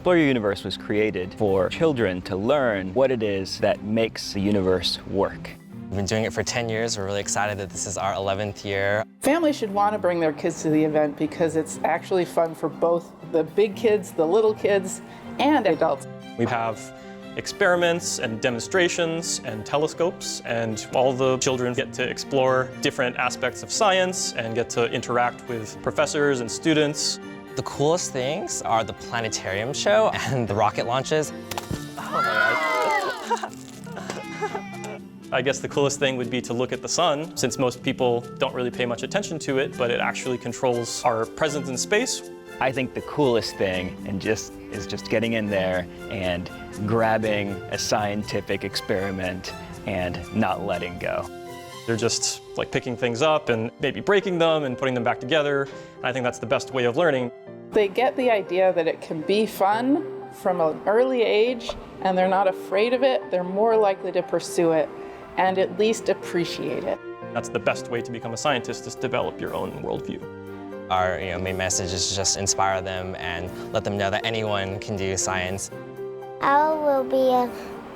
Explore Your Universe was created for children to learn what it is that makes the universe work. We've been doing it for 10 years. We're really excited that this is our 11th year. Families should want to bring their kids to the event because it's actually fun for both the big kids, the little kids, and adults. We have experiments and demonstrations and telescopes, and all the children get to explore different aspects of science and get to interact with professors and students. The coolest things are the planetarium show and the rocket launches. Oh my God. I guess the coolest thing would be to look at the sun, since most people don't really pay much attention to it, but it actually controls our presence in space. I think the coolest thing is just getting in there and grabbing a scientific experiment and not letting go. They're just like picking things up and maybe breaking them and putting them back together. I think that's the best way of learning. They get the idea that it can be fun from an early age, and they're not afraid of it. They're more likely to pursue it and at least appreciate it. That's the best way to become a scientist, is develop your own worldview. Our main message is to just inspire them and let them know that anyone can do science. I will be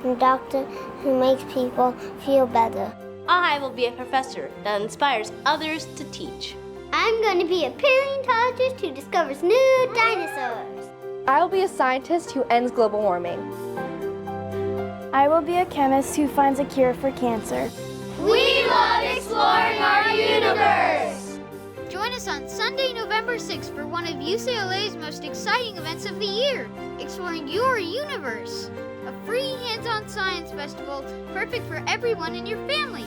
a doctor who makes people feel better. I will be a professor that inspires others to teach. I'm going to be a paleontologist who discovers new dinosaurs. I will be a scientist who ends global warming. I will be a chemist who finds a cure for cancer. We love exploring our universe! Join us on Sunday, November 6th for one of UCLA's most exciting events of the year, Exploring Your Universe, a free hands-on science festival perfect for everyone in your family.